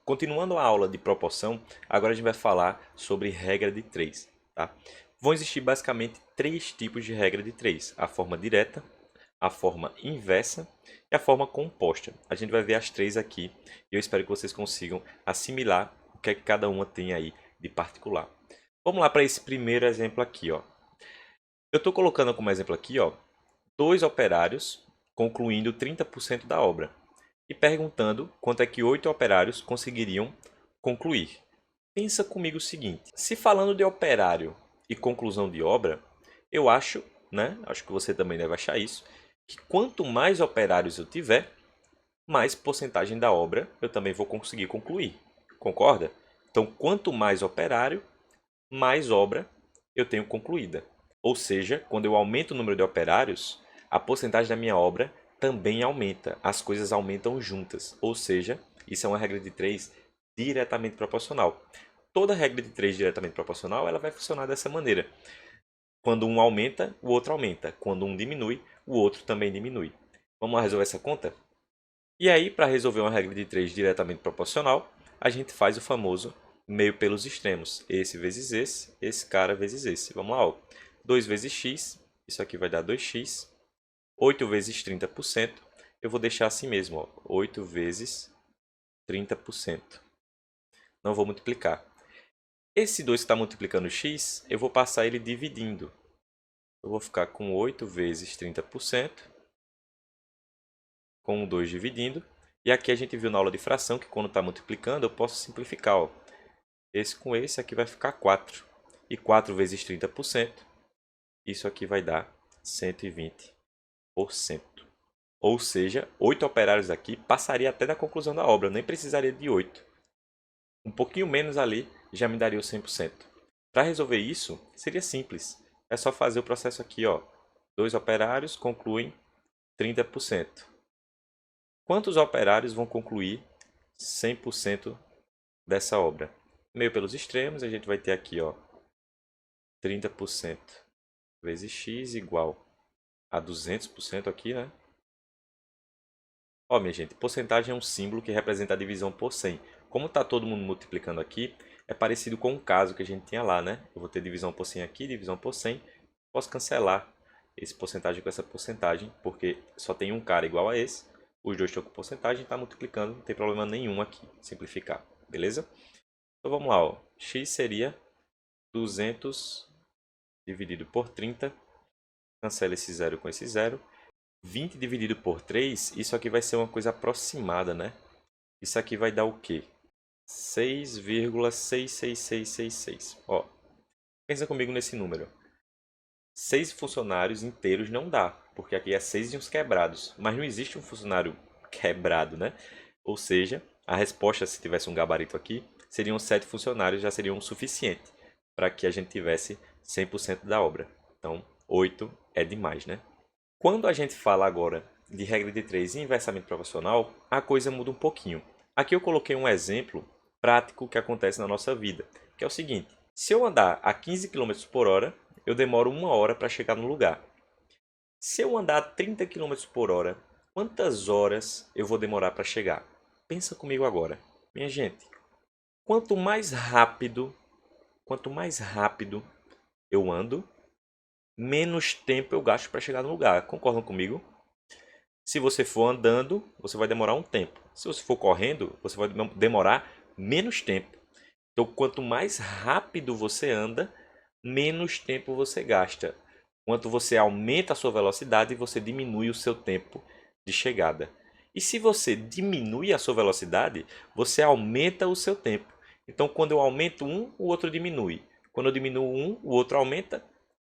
Continuando a aula de proporção, agora a gente vai falar sobre regra de 3, tá? Vão existir basicamente 3 tipos de regra de 3. A forma direta, a forma inversa e a forma composta. A gente vai ver as 3 aqui e eu espero que vocês consigam assimilar o que é que cada uma tem aí de particular. Vamos lá para esse primeiro exemplo aqui, ó. Eu estou colocando como exemplo aqui, ó, 2 operários concluindo 30% da obra e perguntando quanto é que 8 operários conseguiriam concluir. Pensa comigo o seguinte, se falando de operário e conclusão de obra, eu acho, né, acho que você também deve achar isso, que quanto mais operários eu tiver, mais porcentagem da obra eu também vou conseguir concluir. Concorda? Então, quanto mais operário, mais obra eu tenho concluída. Ou seja, quando eu aumento o número de operários, a porcentagem da minha obra também aumenta. As coisas aumentam juntas. Ou seja, isso é uma regra de 3 diretamente proporcional. Toda regra de 3 diretamente proporcional ela vai funcionar dessa maneira. Quando um aumenta, o outro aumenta. Quando um diminui, o outro também diminui. Vamos lá resolver essa conta? E aí, para resolver uma regra de 3 diretamente proporcional, a gente faz o famoso meio pelos extremos. Esse vezes esse cara vezes esse. Vamos lá, ó. 2 vezes x, isso aqui vai dar 2x. 8 vezes 30%, eu vou deixar assim mesmo, ó. 8 vezes 30%. Não vou multiplicar. Esse 2 que está multiplicando x, eu vou passar ele dividindo. Eu vou ficar com 8 vezes 30%, com o 2 dividindo. E aqui a gente viu na aula de fração que quando está multiplicando eu posso simplificar. Ó. Esse com esse aqui vai ficar 4. E 4 vezes 30%, isso aqui vai dar 120%. Ou seja, 8 operários aqui passaria até da conclusão da obra, eu nem precisaria de 8. Um pouquinho menos ali já me daria o 100%. Para resolver isso, seria simples. É só fazer o processo aqui, ó. 2 operários concluem 30%. Quantos operários vão concluir 100% dessa obra? Meio pelos extremos, a gente vai ter aqui, ó, 30% vezes x igual a 200% aqui, né? Ó, minha gente, porcentagem é um símbolo que representa a divisão por 100. Como está todo mundo multiplicando aqui, é parecido com o caso que a gente tinha lá, né? Eu vou ter divisão por 100 aqui, divisão por 100. Posso cancelar esse porcentagem com essa porcentagem, porque só tem um cara igual a esse. Os dois estão com porcentagem, está multiplicando, não tem problema nenhum aqui. Simplificar, beleza? Então vamos lá, ó. X seria 200 dividido por 30. Cancela esse zero com esse zero. 20 dividido por 3, isso aqui vai ser uma coisa aproximada, né? Isso aqui vai dar o quê? 6,66666. Ó, pensa comigo nesse número. 6 funcionários inteiros não dá, porque aqui é 6 e uns quebrados. Mas não existe um funcionário quebrado, né? Ou seja, a resposta, se tivesse um gabarito aqui, seriam 7 funcionários, já seriam o suficiente para que a gente tivesse 100% da obra. Então, 8 é demais, né? Quando a gente fala agora de regra de 3 e inversamente proporcional, a coisa muda um pouquinho. Aqui eu coloquei um exemplo prático que acontece na nossa vida, que é o seguinte. Se eu andar a 15 km por hora, eu demoro 1 hora para chegar no lugar. Se eu andar a 30 km por hora, quantas horas eu vou demorar para chegar? Pensa comigo agora. Minha gente, quanto mais rápido eu ando, menos tempo eu gasto para chegar no lugar. Concordam comigo? Se você for andando, você vai demorar um tempo. Se você for correndo, você vai demorar menos tempo. Então, quanto mais rápido você anda, menos tempo você gasta. Quanto você aumenta a sua velocidade, você diminui o seu tempo de chegada. E se você diminui a sua velocidade, você aumenta o seu tempo. Então, quando eu aumento um, o outro diminui. Quando eu diminuo um, o outro aumenta.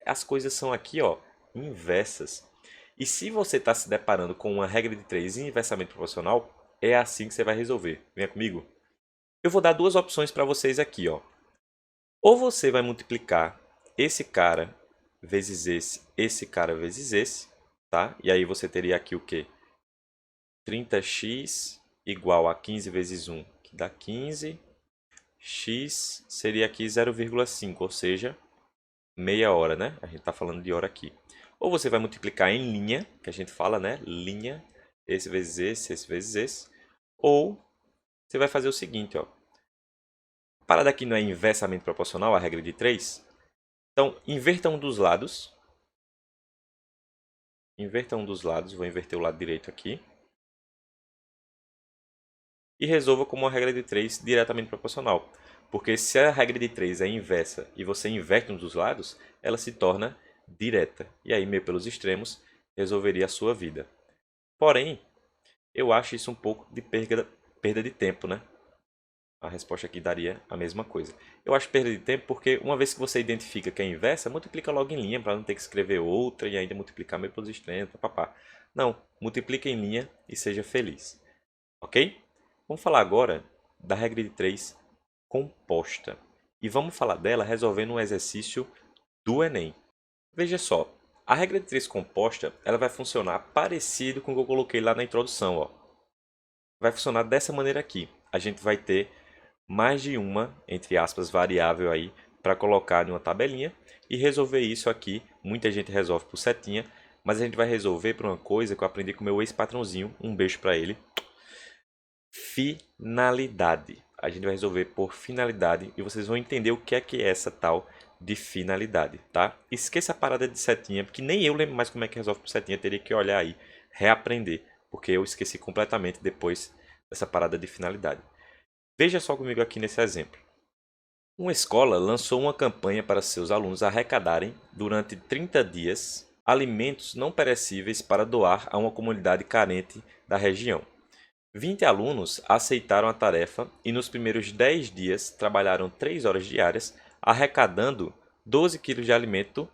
As coisas são aqui, ó, inversas. E se você está se deparando com uma regra de 3 inversamente proporcional, é assim que você vai resolver. Venha comigo. Eu vou dar duas opções para vocês aqui. Ó. Ou você vai multiplicar esse cara vezes esse cara vezes esse. Tá? E aí você teria aqui o quê? 30x igual a 15 vezes 1, que dá 15. X seria aqui 0,5, ou seja, meia hora, né? A gente está falando de hora aqui. Ou você vai multiplicar em linha, que a gente fala, né? Linha, esse vezes esse vezes esse. Ou você vai fazer o seguinte, ó. A parada aqui não é inversamente proporcional, a regra de 3. Então, inverta um dos lados. Inverta um dos lados, vou inverter o lado direito aqui. E resolva como uma regra de 3 diretamente proporcional. Porque se a regra de 3 é inversa e você inverte um dos lados, ela se torna direta. E aí, meio pelos extremos, resolveria a sua vida. Porém, eu acho isso um pouco de perda de tempo, né? A resposta aqui daria a mesma coisa. Eu acho perda de tempo porque uma vez que você identifica que é inversa, multiplica logo em linha para não ter que escrever outra e ainda multiplicar meio pelos extremos, papapá. Não, multiplica em linha e seja feliz. Ok? Vamos falar agora da regra de 3 composta. E vamos falar dela resolvendo um exercício do Enem. Veja só, a regra de 3 composta ela vai funcionar parecido com o que eu coloquei lá na introdução. Ó. Vai funcionar dessa maneira aqui. A gente vai ter mais de uma, entre aspas, variável aí para colocar em uma tabelinha e resolver isso aqui. Muita gente resolve por setinha, mas a gente vai resolver por uma coisa que eu aprendi com meu ex-patrãozinho. Um beijo para ele. Finalidade. A gente vai resolver por finalidade e vocês vão entender o que é essa tal de finalidade, tá? Esqueça a parada de setinha, porque nem eu lembro mais como é que resolve por setinha, teria que olhar aí, reaprender, porque eu esqueci completamente depois dessa parada de finalidade. Veja só comigo aqui nesse exemplo. Uma escola lançou uma campanha para seus alunos arrecadarem, durante 30 dias, alimentos não perecíveis para doar a uma comunidade carente da região. 20 alunos aceitaram a tarefa e nos primeiros 10 dias trabalharam 3 horas diárias, arrecadando 12 quilos de alimento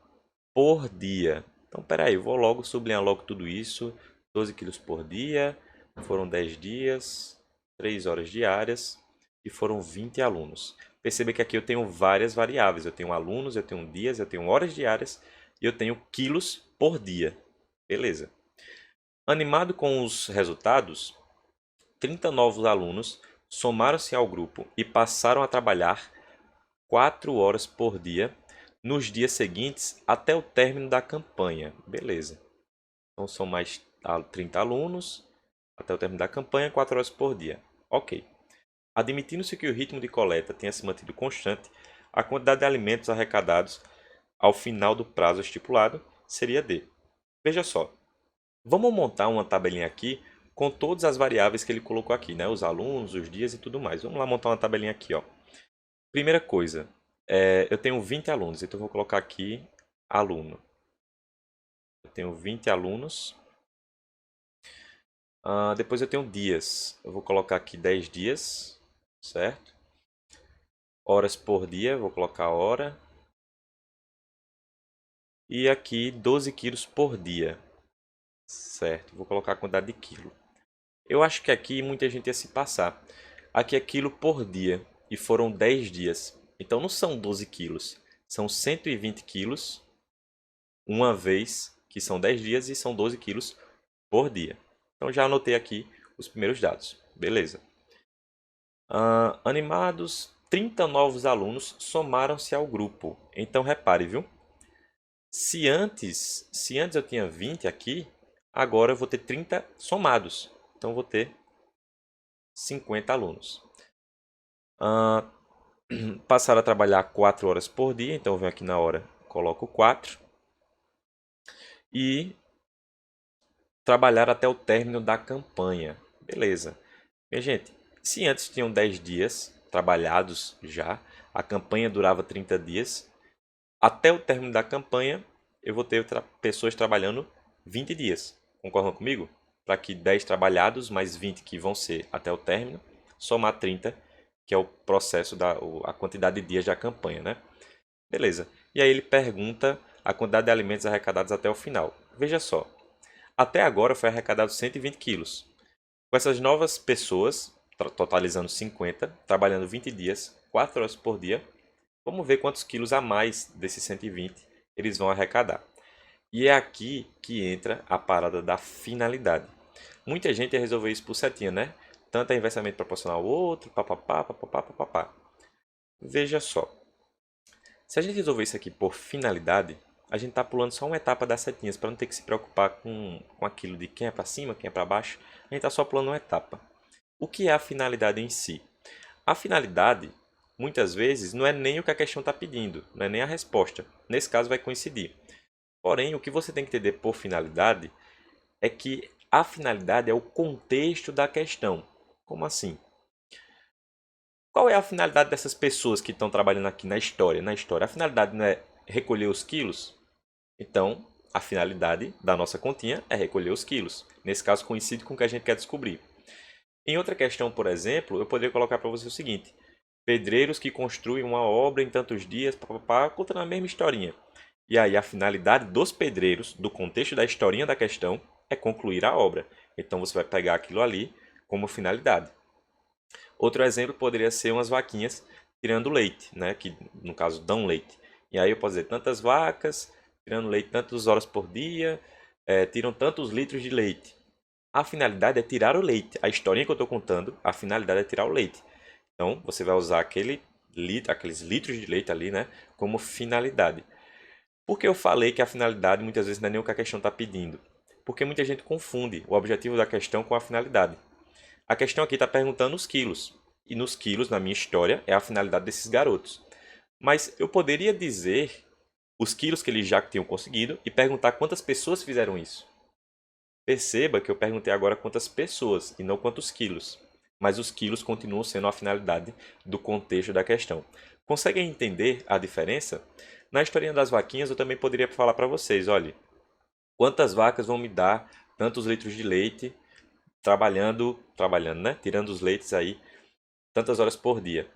por dia. Então, peraí, eu vou logo sublinhar logo tudo isso. 12 quilos por dia, foram 10 dias, 3 horas diárias e foram 20 alunos. Perceba que aqui eu tenho várias variáveis. Eu tenho alunos, eu tenho dias, eu tenho horas diárias e eu tenho quilos por dia. Beleza. Animado com os resultados, 30 novos alunos somaram-se ao grupo e passaram a trabalhar 4 horas por dia nos dias seguintes até o término da campanha. Beleza. Então são mais 30 alunos até o término da campanha, 4 horas por dia. Ok. Admitindo-se que o ritmo de coleta tenha se mantido constante, a quantidade de alimentos arrecadados ao final do prazo estipulado seria D. Veja só. Vamos montar uma tabelinha aqui com todas as variáveis que ele colocou aqui, né? Os alunos, os dias e tudo mais. Vamos lá montar uma tabelinha aqui, ó. Primeira coisa, eu tenho 20 alunos, então eu vou colocar aqui aluno. Eu tenho 20 alunos. Depois eu tenho dias. Eu vou colocar aqui 10 dias, certo? Horas por dia, vou colocar hora. E aqui 12 quilos por dia, certo? Vou colocar a quantidade de quilo. Eu acho que aqui muita gente ia se passar. Aqui é quilo por dia e foram 10 dias. Então não são 12 quilos, são 120 quilos uma vez, que são 10 dias e são 12 quilos por dia. Então já anotei aqui os primeiros dados. Beleza. Animados, 30 novos alunos somaram-se ao grupo. Então repare, viu? Se antes eu tinha 20 aqui, agora eu vou ter 30 somados. Então eu vou ter 50 alunos. Passaram a trabalhar 4 horas por dia, então eu venho aqui na hora, coloco 4. E trabalhar até o término da campanha. Beleza. Minha gente, se antes tinham 10 dias trabalhados já, a campanha durava 30 dias, até o término da campanha eu vou ter pessoas trabalhando 20 dias. Concordam comigo? Para que 10 trabalhados mais 20 que vão ser até o término, somar 30, que é o processo a quantidade de dias da campanha, né? Beleza. E aí ele pergunta a quantidade de alimentos arrecadados até o final. Veja só, até agora foi arrecadado 120 quilos. Com essas novas pessoas, totalizando 50, trabalhando 20 dias, 4 horas por dia, vamos ver quantos quilos a mais desses 120 eles vão arrecadar. E é aqui que entra a parada da finalidade. Muita gente ia resolver isso por setinha, né? Tanto é inversamente proporcional ao outro, papapá, papapá, papapá. Veja só. Se a gente resolver isso aqui por finalidade, a gente está pulando só uma etapa das setinhas para não ter que se preocupar com aquilo de quem é para cima, quem é para baixo. A gente está só pulando uma etapa. O que é a finalidade em si? A finalidade, muitas vezes, não é nem o que a questão está pedindo, não é nem a resposta. Nesse caso, vai coincidir. Porém, o que você tem que entender por finalidade é que a finalidade é o contexto da questão. Como assim? Qual é a finalidade dessas pessoas que estão trabalhando aqui na história? A finalidade não é recolher os quilos? Então, a finalidade da nossa continha é recolher os quilos. Nesse caso, coincide com o que a gente quer descobrir. Em outra questão, por exemplo, eu poderia colocar para você o seguinte: pedreiros que construem uma obra em tantos dias, contando a mesma historinha. E aí a finalidade dos pedreiros, do contexto da historinha da questão, é concluir a obra. Então você vai pegar aquilo ali como finalidade. Outro exemplo poderia ser umas vaquinhas tirando leite, né? Que no caso dão leite. E aí eu posso dizer tantas vacas tirando leite tantas horas por dia, tiram tantos litros de leite. A finalidade é tirar o leite. A historinha que eu estou contando, a finalidade é tirar o leite. Então você vai usar aqueles litros de leite ali, né, como finalidade. Por que eu falei que a finalidade muitas vezes não é nem o que a questão está pedindo? Porque muita gente confunde o objetivo da questão com a finalidade. A questão aqui está perguntando os quilos. E nos quilos, na minha história, é a finalidade desses garotos. Mas eu poderia dizer os quilos que eles já tinham conseguido e perguntar quantas pessoas fizeram isso. Perceba que eu perguntei agora quantas pessoas e não quantos quilos. Mas os quilos continuam sendo a finalidade do contexto da questão. Conseguem entender a diferença? Na historinha das vaquinhas eu também poderia falar para vocês, olha, quantas vacas vão me dar tantos litros de leite trabalhando, né? Tirando os leites aí, tantas horas por dia.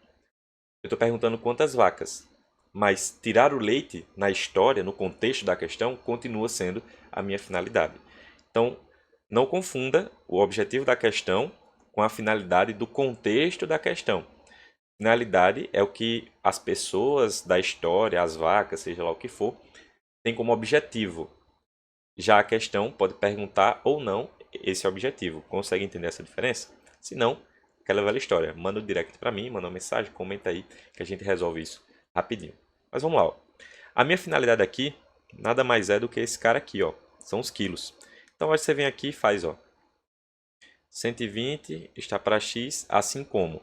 Eu estou perguntando quantas vacas. Mas tirar o leite na história, no contexto da questão, continua sendo a minha finalidade. Então, não confunda o objetivo da questão com a finalidade do contexto da questão. Finalidade é o que as pessoas da história, as vacas, seja lá o que for, têm como objetivo. Já a questão pode perguntar ou não esse objetivo. Consegue entender essa diferença? Se não, aquela velha história. Manda um direct para mim, manda uma mensagem, comenta aí que a gente resolve isso rapidinho. Mas vamos lá. Ó. A minha finalidade aqui nada mais é do que esse cara aqui, ó. São os quilos. Então você vem aqui e faz, ó. 120 está para x, assim como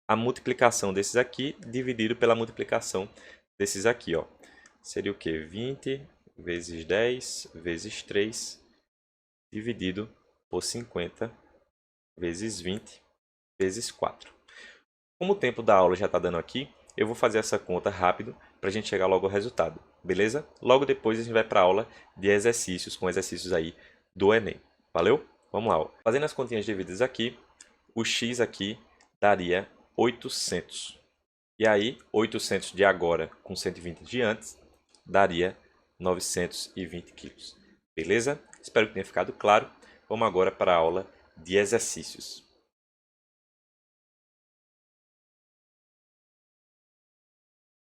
a multiplicação desses aqui dividido pela multiplicação desses aqui, ó. Seria o que? 20 vezes 10 vezes 3 dividido por 50 vezes 20 vezes 4. Como o tempo da aula já está dando aqui, eu vou fazer essa conta rápido para a gente chegar logo ao resultado, beleza? Logo depois a gente vai para a aula de exercícios, com exercícios aí do Enem. Valeu? Vamos lá. Ó. Fazendo as continhas divididas aqui, o x aqui daria 800. E aí, 800 de agora com 120 de antes, daria 920 quilos. Beleza? Espero que tenha ficado claro. Vamos agora para a aula de exercícios.